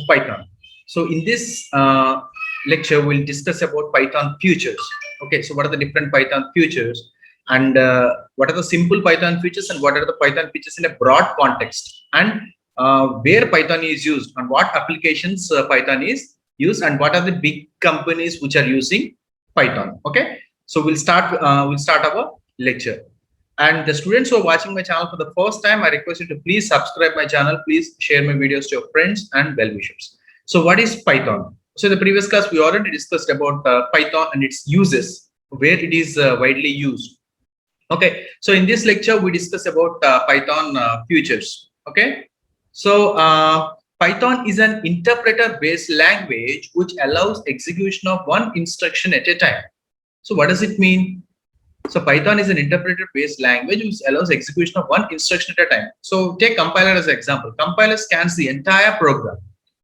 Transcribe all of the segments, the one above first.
Python. So in this lecture, we'll discuss about Python features. Okay, so what are the different Python features, and what are the simple Python features, and what are the Python features in a broad context, and where Python is used, and what applications Python is used, and what are the big companies which are using Python. Okay, so we'll start our lecture. And the students who are watching my channel for the first time, I request you to please subscribe my channel. Please share my videos to your friends and well wishers. So what is Python? So in the previous class, we already discussed about Python and its uses, where it is widely used. Okay. So in this lecture, we discuss about Python features. Okay. So Python is an interpreter-based language which allows execution of one instruction at a time. So what does it mean? So Python is an interpreter-based language which allows execution of one instruction at a time. So take compiler as an example. Compiler scans the entire program.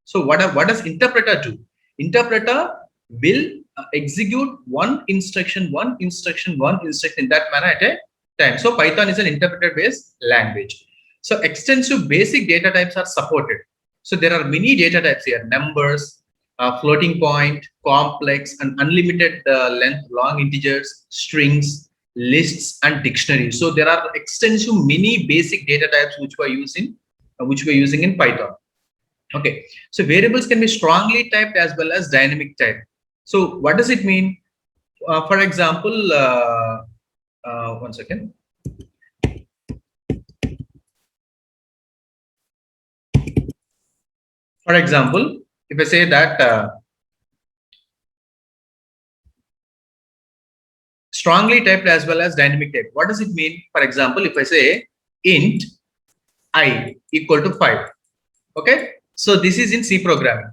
So what does interpreter do? Interpreter will execute one instruction in that manner at a time. So Python is an interpreter-based language. So extensive basic data types are supported. So there are many data types here: numbers, floating point, complex, and unlimited length, long integers, strings, lists, and dictionaries. So there are extensive many basic data types which we're using in Python. Okay, so variables can be strongly typed as well as dynamic typed. So what does it mean? For example, one second. For example, if I say that strongly typed as well as dynamic typed, what does it mean? For example, if I say int I equal to 5, okay, so this is in C programming.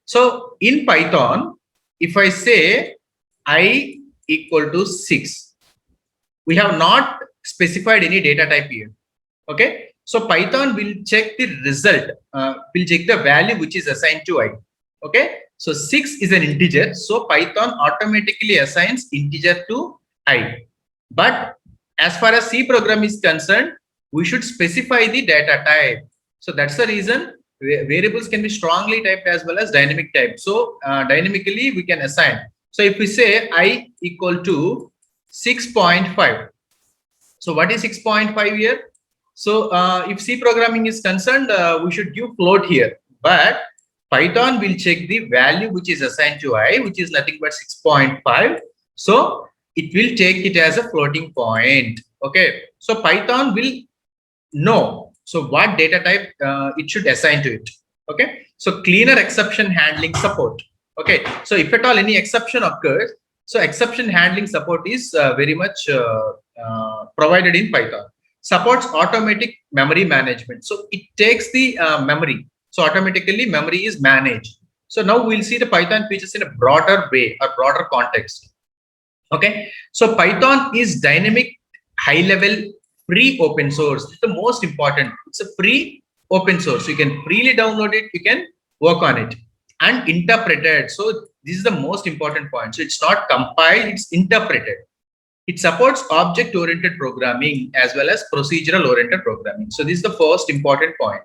So in Python, if I say I equal to 6, we have not specified any data type here. Okay, so Python will check the result, will check the value which is assigned to I. Okay, so 6 is an integer, so Python automatically assigns integer to I. But as far as C program is concerned, we should specify the data type. So that's the reason variables can be strongly typed as well as dynamic typed. So dynamically we can assign. So if we say I equal to 6.5, so what is 6.5 here? So if C programming is concerned, we should give float here, but Python will check the value which is assigned to I, which is nothing but 6.5. So it will take it as a floating point. Okay, so Python will know so what data type it should assign to it. Okay, so cleaner exception handling support. Okay, so if at all any exception occurs, so exception handling support is very much provided in Python. Supports automatic memory management. So it takes the memory. So automatically memory is managed. So now we'll see the Python features in a broader way or broader context. Okay, so Python is dynamic, high level, free open source. It's the most important. It's a free open source. You can freely download it. You can work on it. And interpreted. So this is the most important point. So it's not compiled, it's interpreted. It supports object-oriented programming as well as procedural-oriented programming. So this is the first important point.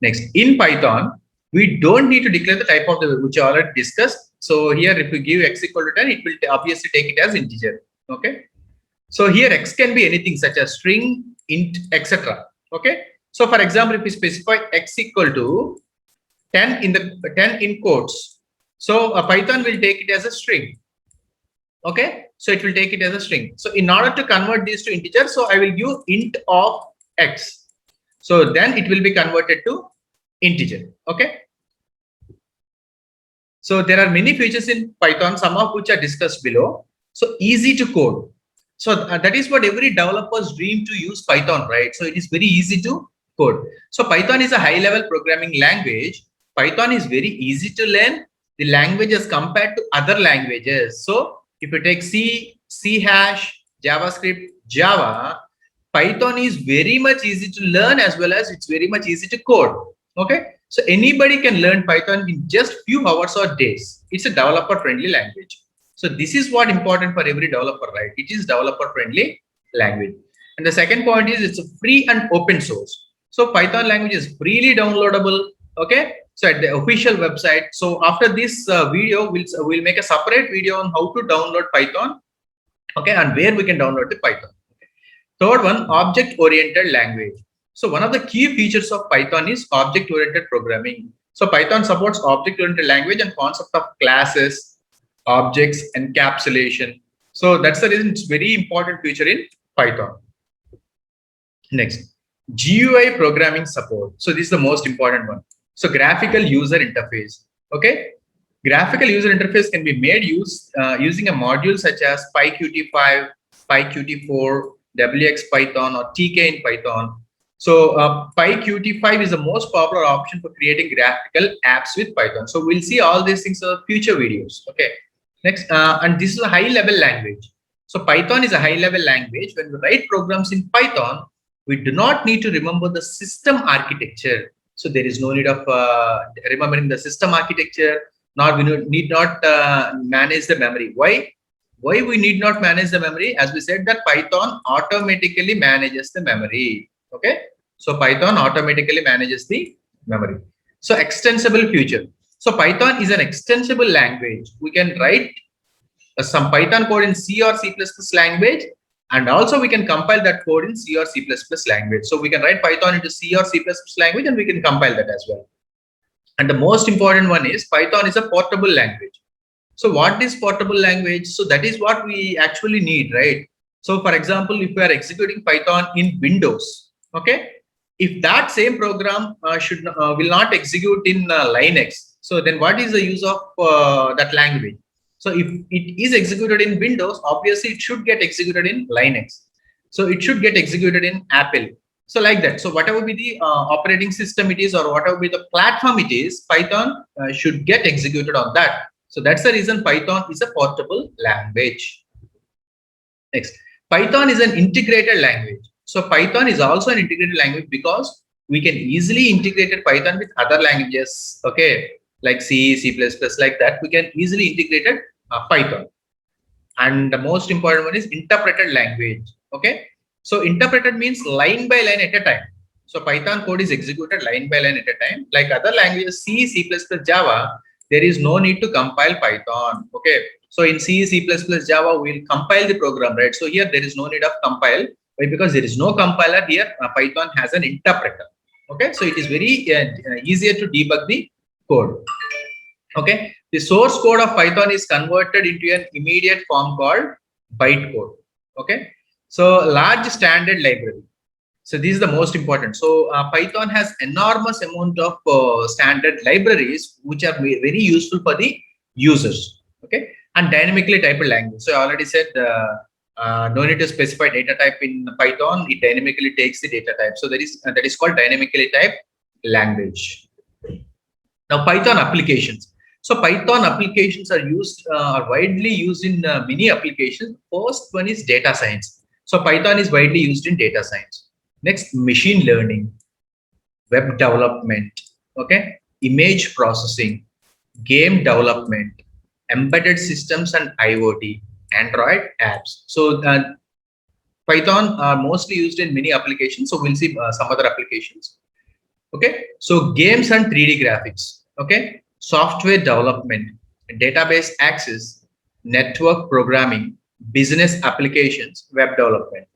Next, in Python, we don't need to declare the type of the which I already discussed. So here, if we give x equal to 10, it will obviously take it as integer. Okay. So here x can be anything such as string, int, etc. Okay. So for example, if we specify x equal to 10 in quotes, so Python will take it as a string. Okay, so it will take it as a string. So in order to convert these to integer, so I will give int of x. So then it will be converted to integer. Okay. So there are many features in Python, some of which are discussed below. So easy to code. So that is what every developer's dream to use Python, right? So it is very easy to code. So Python is a high level programming language. Python is very easy to learn the language as compared to other languages. So if you take C, C hash, JavaScript, Java, Python is very much easy to learn as well as it's very much easy to code. Okay, so anybody can learn Python in just few hours or days. It's a developer friendly language. So this is what important for every developer, right? It is developer friendly language. And the second point is it's a free and open source. So Python language is freely downloadable. Okay, So at the official website. So after this video, we'll make a separate video on how to download Python. Okay, and where we can download the Python. Third one, object-oriented language. So one of the key features of Python is object-oriented programming. So Python supports object-oriented language and concept of classes, objects, encapsulation. So that's the reason it's very important feature in Python. Next, GUI programming support. So this is the most important one. So graphical user interface. Okay, graphical user interface can be made using a module such as PyQt5, PyQt4, WXPython, or TK in Python. So PyQt5 is the most popular option for creating graphical apps with Python. So we'll see all these things in future videos. Okay. Next, and this is a high-level language. So Python is a high-level language. When we write programs in Python, we do not need to remember the system architecture. So there is no need of remembering the system architecture, nor we need not manage the memory. Why? Why we need not manage the memory? As we said that Python automatically manages the memory. Okay. So Python automatically manages the memory. So extensible future. So Python is an extensible language. We can write some Python code in C or C++ language, and also we can compile that code in C or C++ language. So we can write Python into C or C++ language, and we can compile that as well. And the most important one is Python is a portable language. So what is portable language? So that is what we actually need, right? So for example, if we are executing Python in Windows, okay, if that same program will not execute in Linux, so then what is the use of that language? So if it is executed in Windows, obviously it should get executed in Linux. So it should get executed in Apple. So like that. So whatever be the operating system it is, or whatever be the platform it is, Python should get executed on that. So that's the reason Python is a portable language. Next, Python is an integrated language. So Python is also an integrated language because we can easily integrate Python with other languages. Okay, like C, C++, like that. We can easily integrate Python. And the most important one is interpreted language. Okay, so interpreted means line by line at a time. So Python code is executed line by line at a time. Like other languages, C, C++, Java, there is no need to compile Python. Okay, so in C, C++, Java, we'll compile the program, right? So here there is no need of compile. Why? Because there is no compiler here. Python has an interpreter. Okay, so it is very easier to debug the code. Okay, the source code of Python is converted into an immediate form called bytecode. Okay, so large standard library. So this is the most important. So Python has enormous amount of standard libraries which are very useful for the users. Okay, and dynamically typed language. So I already said no need to specify data type in Python. It dynamically takes the data type. So that is called dynamically typed language. Now Python applications. So Python applications are widely used in many applications. First one is data science. So Python is widely used in data science. Next, machine learning, web development, okay, image processing, game development, embedded systems and IoT, Android apps. So Python are mostly used in many applications. So we'll see some other applications. Okay, so games and 3D graphics. Okay, software development, database access, network programming, business applications, web development.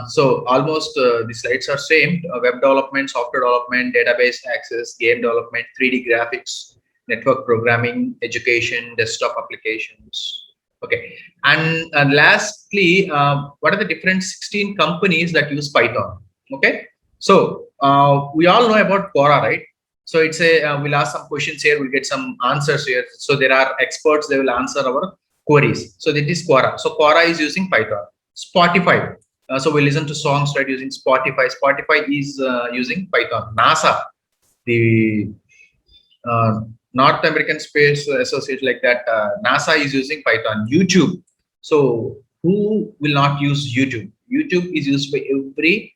So almost the slides are same. Web development, software development, database access, game development, 3D graphics, network programming, education, desktop applications. Okay, and lastly, what are the different 16 companies that use Python? Okay, so we all know about Quora, right? So it's we'll ask some questions here, we'll get some answers here. So there are experts, they will answer our queries. So that is Quora. So Quora is using Python. Spotify. So we listen to songs, right, using Spotify. Spotify is using Python. NASA, the North American Space Association, like that, NASA is using Python. YouTube. So who will not use YouTube? YouTube is used by every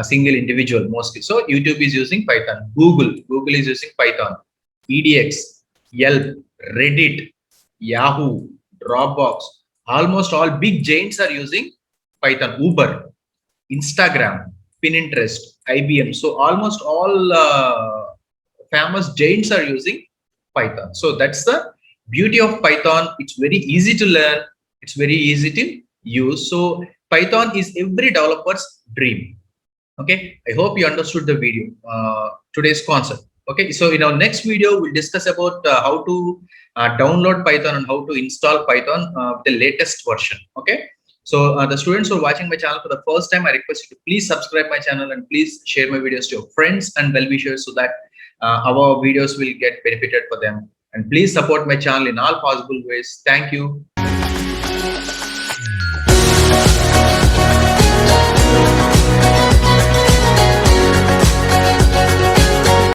single individual mostly. So YouTube is using Python. Google is using Python. EDX, Yelp, Reddit, Yahoo, Dropbox, almost all big giants are using Python. Uber, Instagram, Pinterest, IBM. So almost all famous giants are using Python. So that's the beauty of Python. It's very easy to learn. It's very easy to use. So Python is every developer's dream. Okay, I hope you understood the video, today's concept. Okay, so in our next video, we'll discuss about how to download Python and how to install Python with the latest version. Okay, so the students who are watching my channel for the first time, I request you to please subscribe my channel and please share my videos to your friends and well-wishers so that our videos will get benefited for them. And please support my channel in all possible ways. Thank you.